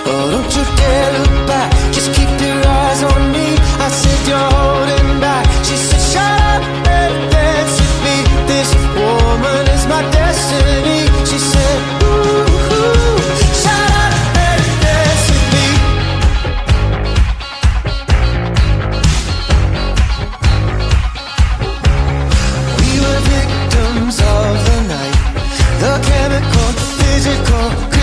Oh, don't you dare look back, just keep your eyes on me. I said you're holding back. She said shut up and dance with me. This woman is my destiny. She said ooh, shut up and dance with me. We were victims of the night, the chemical, physical